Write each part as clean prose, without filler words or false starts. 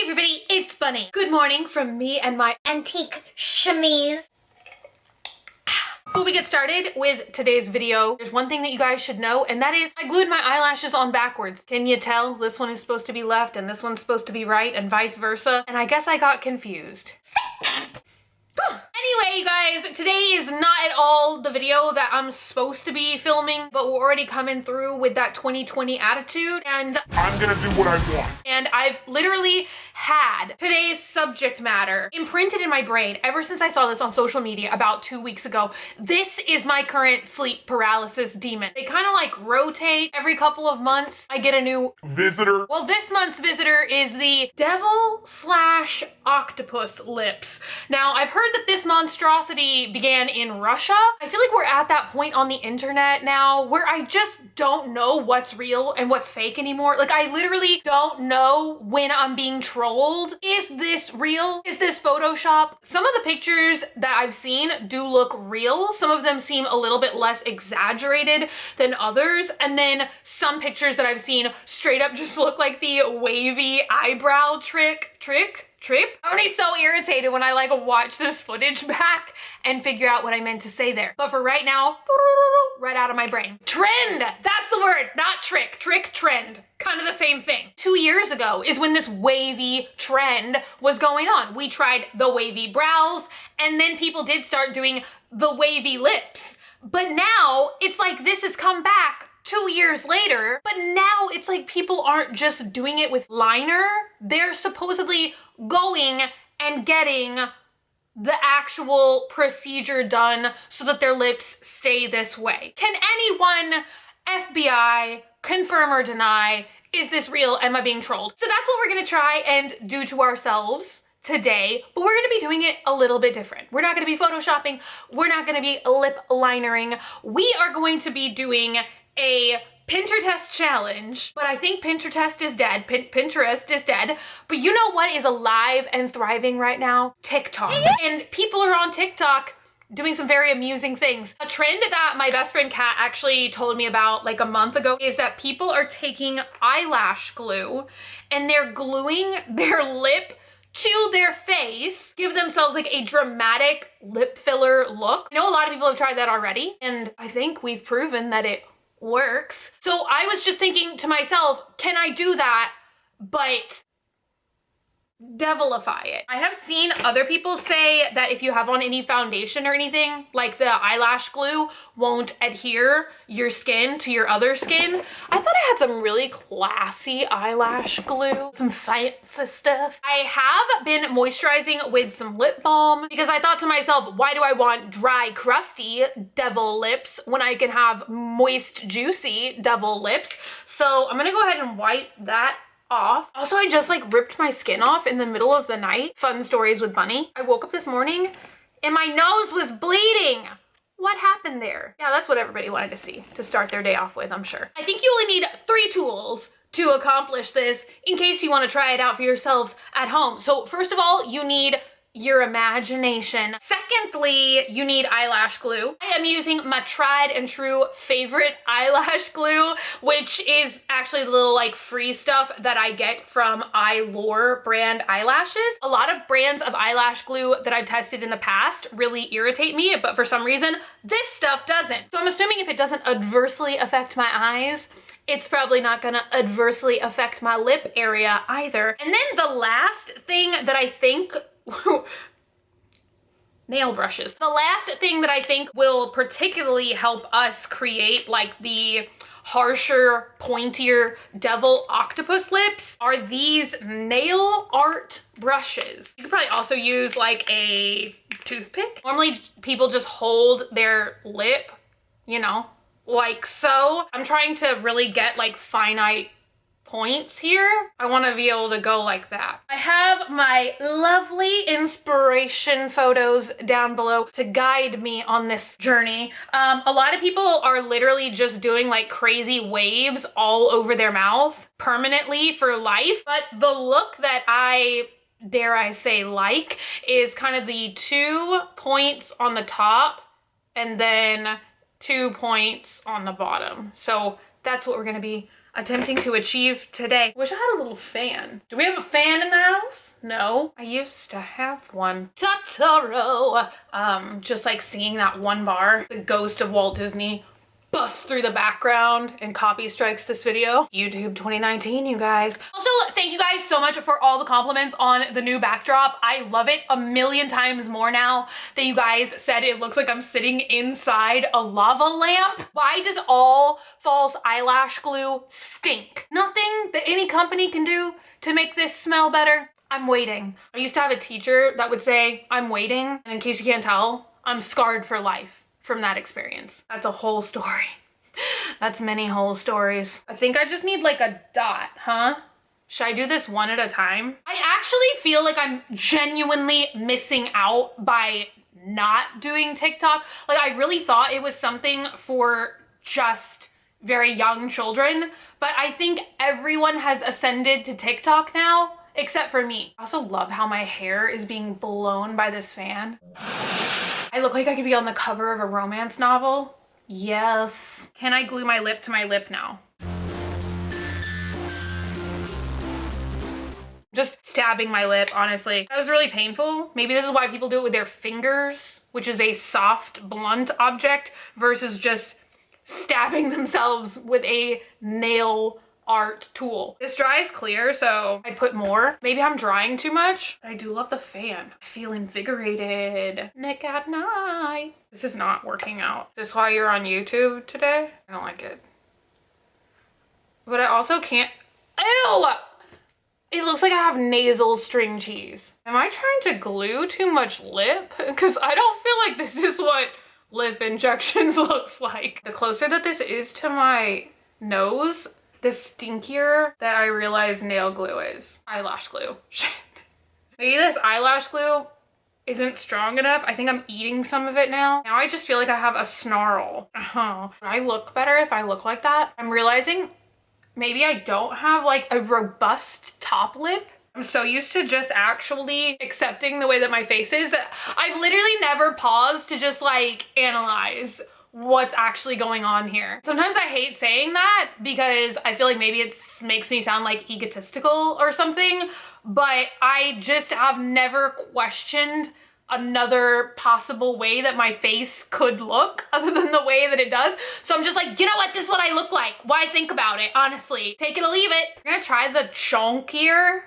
everybody, it's Bunny. Good morning from me and my antique chemise. Before we get started with today's video, there's one thing that you guys should know, and that is I glued my eyelashes on backwards. Can you tell? This one is supposed to be left and this one's supposed to be right and vice versa. And I guess I got confused. Anyway, you guys, today is not at all the video that I'm supposed to be filming, but we're already coming through with that 2020 attitude, and I'm gonna do what I want. And I've literally had today's subject matter imprinted in my brain ever since I saw this on social media about 2 weeks ago. This is my current sleep paralysis demon. They kind of like rotate every couple of months. I get a new Visitor. Well, this month's visitor is the devil/octopus lips. Now, I've heard that this monstrosity began in Russia. I feel like we're at that point on the internet now where I just don't know what's real and what's fake anymore. Like, I literally don't know when I'm being trolled. Is this real? Is this Photoshop? Some of the pictures that I've seen do look real. Some of them seem a little bit less exaggerated than others. And then some pictures that I've seen straight up just look like the wavy eyebrow trip. I'm already so irritated when I like watch this footage back and figure out what I meant to say there. But for right now, right out of my brain. Trend! That's the word, not trick. Trick, trend. Kind of the same thing. 2 years ago is when this wavy trend was going on. We tried the wavy brows, and then people did start doing the wavy lips. But now it's like this has come back 2 years later, but now it's like people aren't just doing it with liner. They're supposedly going and getting the actual procedure done so that their lips stay this way. Can anyone, FBI, confirm or deny, is this real? Am I being trolled? So that's what we're gonna try and do to ourselves today, but we're gonna be doing it a little bit different. We're not gonna be photoshopping. We're not gonna be lip linering. We are going to be doing a Pintertest challenge, but I think Pintertest is dead. Pinterest is dead. But you know what is alive and thriving right now? TikTok. And people are on TikTok doing some very amusing things. A trend that my best friend Kat actually told me about like a month ago is that people are taking eyelash glue and they're gluing their lip to their face, give themselves like a dramatic lip filler look. I know a lot of people have tried that already, and I think we've proven that it works. So I was just thinking to myself, can I do that, but devilify it? I have seen other people say that if you have on any foundation or anything, like the eyelash glue won't adhere your skin to your other skin. I thought I had some really classy eyelash glue, some fancy stuff. I have been moisturizing with some lip balm because I thought to myself, why do I want dry, crusty devil lips when I can have moist, juicy devil lips? So I'm gonna go ahead and wipe that off. Also, I just like ripped my skin off in the middle of the night. Fun stories with Bunny. I woke up this morning and my nose was bleeding. What happened there? Yeah, that's what everybody wanted to see to start their day off with, I'm sure. I think you only need 3 tools to accomplish this in case you want to try it out for yourselves at home. So first of all, you need your imagination. Secondly, you need eyelash glue. I am using my tried and true favorite eyelash glue, which is actually the little like free stuff that I get from Eyelure brand eyelashes. A lot of brands of eyelash glue that I've tested in the past really irritate me, but for some reason, this stuff doesn't. So I'm assuming if it doesn't adversely affect my eyes, it's probably not gonna adversely affect my lip area either. And then the last thing that I think nail brushes. The last thing that I think will particularly help us create like the harsher, pointier devil octopus lips are these nail art brushes. You could probably also use like a toothpick. Normally people just hold their lip, you know, like so. I'm trying to really get like finite points here. I want to be able to go like that. I have my lovely inspiration photos down below to guide me on this journey. A lot of people are literally just doing like crazy waves all over their mouth permanently for life, but the look that I dare I say like is kind of the 2 points on the top and then 2 points on the bottom. So that's what we're gonna be attempting to achieve today. Wish I had a little fan. Do we have a fan in the house? No, I used to have one. Totoro. Just like singing that one bar, the ghost of Walt Disney busts through the background and copy strikes this video. YouTube 2019, you guys. Also, thank you guys so much for all the compliments on the new backdrop. I love it a million times more now that you guys said it looks like I'm sitting inside a lava lamp. Why does all false eyelash glue stink? Nothing that any company can do to make this smell better. I'm waiting. I used to have a teacher that would say, I'm waiting. And in case you can't tell, I'm scarred for life from that experience. That's a whole story. That's many whole stories. I think I just need like a dot, huh? Should I do this one at a time? I actually feel like I'm genuinely missing out by not doing TikTok. Like I really thought it was something for just very young children, but I think everyone has ascended to TikTok now, except for me. I also love how my hair is being blown by this fan. I look like I could be on the cover of a romance novel. Yes. Can I glue my lip to my lip now? Just stabbing my lip, honestly. That was really painful. Maybe this is why people do it with their fingers, which is a soft, blunt object, versus just stabbing themselves with a nail art tool. This dries clear, so I put more. Maybe I'm drying too much, but I do love the fan. I feel invigorated. Nick at night. This is not working out. Is this why you're on YouTube today? I don't like it. But I also can't, ew! It looks like I have nasal string cheese. Am I trying to glue too much lip? Because I don't feel like this is what lip injections looks like. The closer that this is to my nose, the stinkier that I realize nail glue is. Eyelash glue. Shit. Maybe this eyelash glue isn't strong enough. I think I'm eating some of it now. Now I just feel like I have a snarl. Would I look better if I look like that? I'm realizing maybe I don't have like a robust top lip. I'm so used to just actually accepting the way that my face is that I've literally never paused to just like analyze what's actually going on here. Sometimes I hate saying that because I feel like maybe it makes me sound like egotistical or something, but I just have never questioned another possible way that my face could look other than the way that it does. So I'm just like, you know what? This is what I look like. Why think about it? Honestly, take it or leave it. We're gonna try the chunkier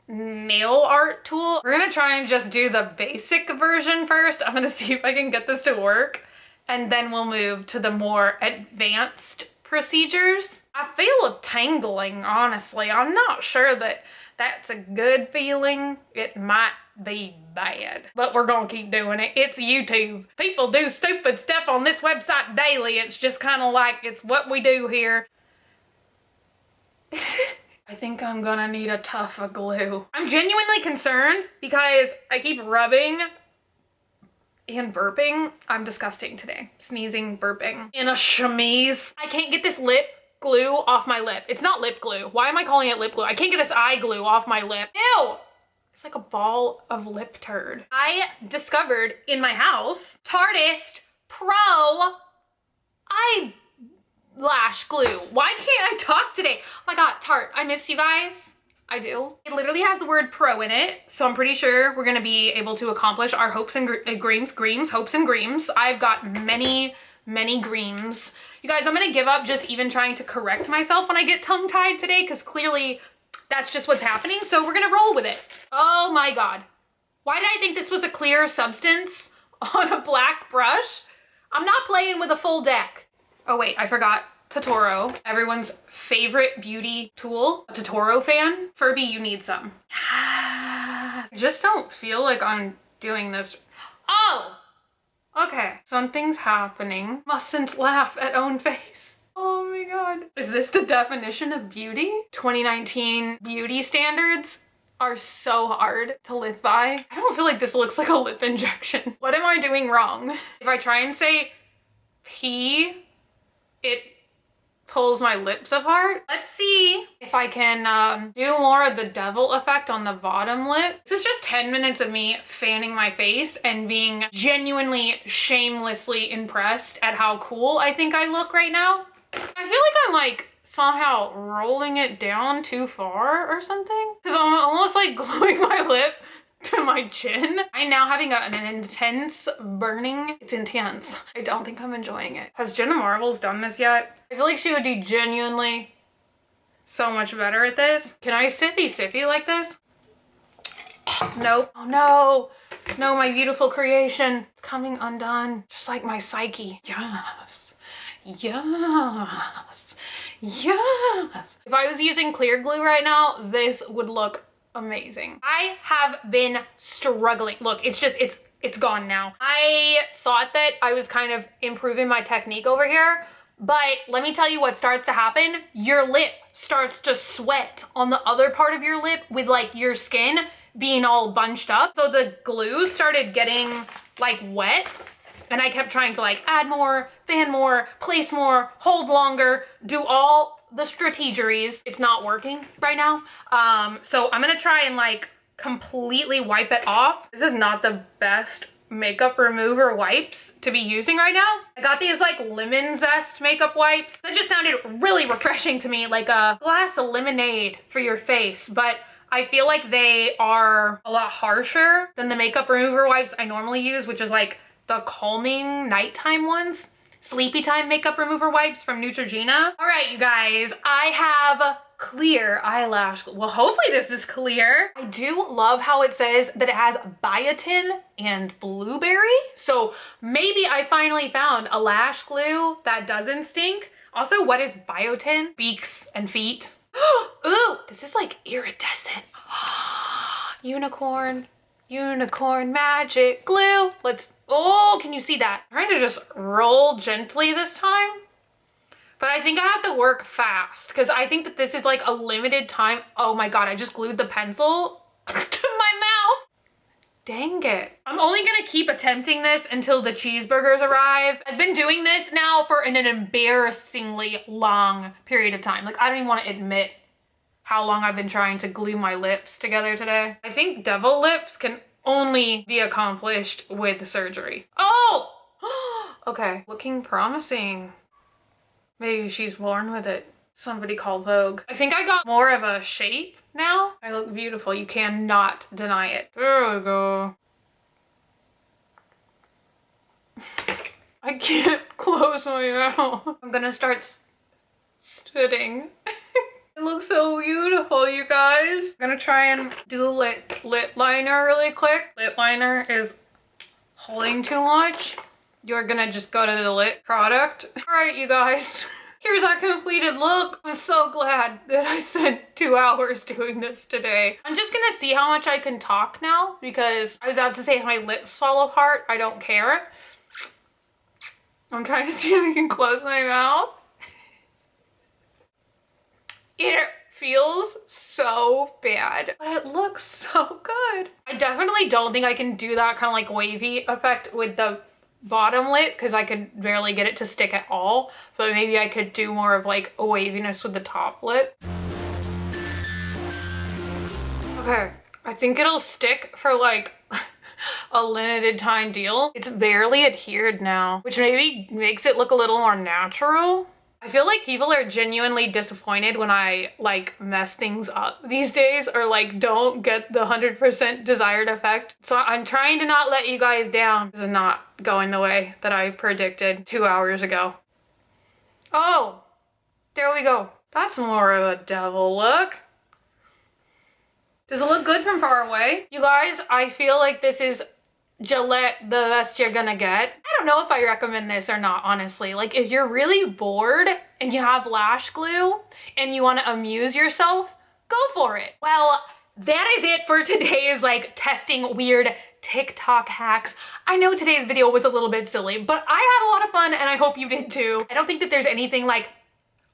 nail art tool. We're gonna try and just do the basic version first. I'm gonna see if I can get this to work, and then we'll move to the more advanced procedures. I feel a tingling, honestly. I'm not sure that that's a good feeling. It might be bad, but we're gonna keep doing it. It's YouTube. People do stupid stuff on this website daily. It's just kind of like, it's what we do here. I think I'm gonna need a tougher glue. I'm genuinely concerned because I keep rubbing and burping. I'm disgusting today. Sneezing, burping, in a chemise. I can't get this lip glue off my lip. It's not lip glue. Why am I calling it lip glue? I can't get this eye glue off my lip. Ew! It's like a ball of lip turd. I discovered in my house Tartist Pro eyelash glue. Why can't I talk today? Oh my god, Tarte, I miss you guys. I do. It literally has the word pro in it, so I'm pretty sure we're gonna be able to accomplish our hopes and hopes and dreams. I've got many dreams. You guys, I'm gonna give up just even trying to correct myself when I get tongue-tied today, because clearly that's just what's happening, so we're gonna roll with it. Oh my god. Why did I think this was a clear substance on a black brush? I'm not playing with a full deck. Oh wait, I forgot. Totoro, everyone's favorite beauty tool. A Totoro fan? Furby, you need some. I just don't feel like I'm doing this. Oh! Okay, something's happening. Mustn't laugh at own face. Oh my god. Is this the definition of beauty? 2019 beauty standards are so hard to live by. I don't feel like this looks like a lip injection. What am I doing wrong? If I try and say P, it pulls my lips apart. Let's see if I can do more of the devil effect on the bottom lip. This is just 10 minutes of me fanning my face and being genuinely shamelessly impressed at how cool I think I look right now. I feel like I'm like somehow rolling it down too far or something. Because I'm almost like gluing my lip to my chin. I'm now having an intense burning. It's intense. I don't think I'm enjoying it. Has Jenna Marbles done this yet? I feel like she would be genuinely so much better at this. Can I sippy like this? Nope. Oh no. No, my beautiful creation. It's coming undone. Just like my psyche. Yes. Yes. Yes. If I was using clear glue right now, this would look amazing. I have been struggling. Look, it's gone now. I thought that I was kind of improving my technique over here, but let me tell you what starts to happen. Your lip starts to sweat on the other part of your lip with like your skin being all bunched up. So the glue started getting like wet, and I kept trying to like add more, fan more, place more, hold longer, do all the strategeries. It's not working right now. So I'm gonna try and like completely wipe it off. This is not the best makeup remover wipes to be using right now. I got these like lemon zest makeup wipes. That just sounded really refreshing to me, like a glass of lemonade for your face, but I feel like they are a lot harsher than the makeup remover wipes I normally use, which is like the calming nighttime ones. Sleepy time makeup remover wipes from Neutrogena. All right, you guys, I have clear eyelash. Well, hopefully this is clear. I do love how it says that it has biotin and blueberry. So maybe I finally found a lash glue that doesn't stink. Also, what is biotin? Beaks and feet. Ooh, this is like iridescent. Unicorn magic glue. Oh, can you see that? I'm trying to just roll gently this time, but I think I have to work fast because I think that this is like a limited time. Oh my God, I just glued the pencil to my mouth. Dang it. I'm only gonna keep attempting this until the cheeseburgers arrive. I've been doing this now for an embarrassingly long period of time. Like, I don't even want to admit how long I've been trying to glue my lips together today. I think devil lips can only be accomplished with surgery. Oh! Okay, looking promising. Maybe she's born with it. Somebody call Vogue. I think I got more of a shape now. I look beautiful. You cannot deny it. There we go. I can't close my mouth. I'm gonna start spitting. It looks so beautiful, you guys. I'm gonna try and do lip liner really quick. Lip liner is holding too much. You're gonna just go to the lip product. All right, you guys. Here's our completed look. I'm so glad that I spent 2 hours doing this today. I'm just gonna see how much I can talk now because I was about to say if my lips fall apart, I don't care. I'm trying to see if I can close my mouth. It feels so bad, but it looks so good. I definitely don't think I can do that kind of like wavy effect with the bottom lip because I could barely get it to stick at all. But maybe I could do more of like a waviness with the top lip. Okay, I think it'll stick for like a limited time deal. It's barely adhered now, which maybe makes it look a little more natural. I feel like people are genuinely disappointed when I like mess things up these days or like don't get the 100% desired effect. So I'm trying to not let you guys down. This is not going the way that I predicted 2 hours ago. Oh, there we go. That's more of a devil look. Does it look good from far away? You guys, I feel like this is Gillette the best you're gonna get. I don't know if I recommend this or not, honestly. Like, if you're really bored and you have lash glue and you want to amuse yourself, go for it. Well, that is it for today's like testing weird TikTok hacks. I know today's video was a little bit silly, but I had a lot of fun and I hope you did too. I don't think that there's anything like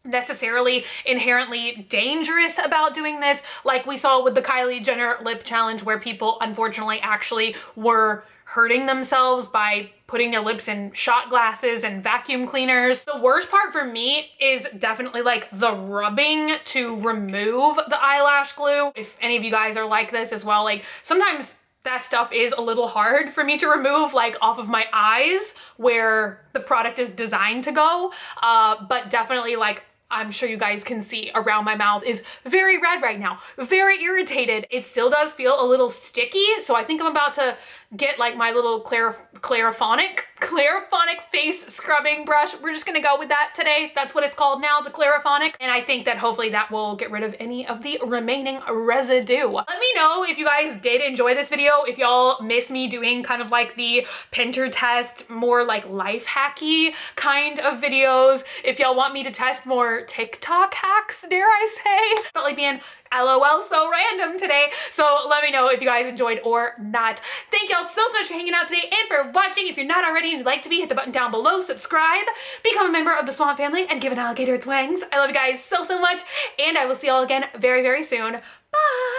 necessarily inherently dangerous about doing this, like we saw with the Kylie Jenner lip challenge where people unfortunately actually were hurting themselves by putting their lips in shot glasses and vacuum cleaners. The worst part for me is definitely like the rubbing to remove the eyelash glue. If any of you guys are like this as well, like sometimes that stuff is a little hard for me to remove, like off of my eyes where the product is designed to go, but definitely like I'm sure you guys can see around my mouth is very red right now, very irritated. It still does feel a little sticky, so I think I'm about to get like my little clariphonic face scrubbing brush. We're just gonna go with that today. That's what it's called now, the clariphonic. And I think that hopefully that will get rid of any of the remaining residue. Let me know if you guys did enjoy this video, if y'all miss me doing kind of like the Pintertest, more like life hacky kind of videos. If y'all want me to test more TikTok hacks, dare I say. Felt like being LOL so random today. So let me know if you guys enjoyed or not. Thank y'all so much for hanging out today and for watching. If you're not already and you'd like to be, hit the button down below, subscribe, become a member of the Swamp family, and give an alligator its wings. I love you guys so much, and I will see y'all again very, very soon. Bye!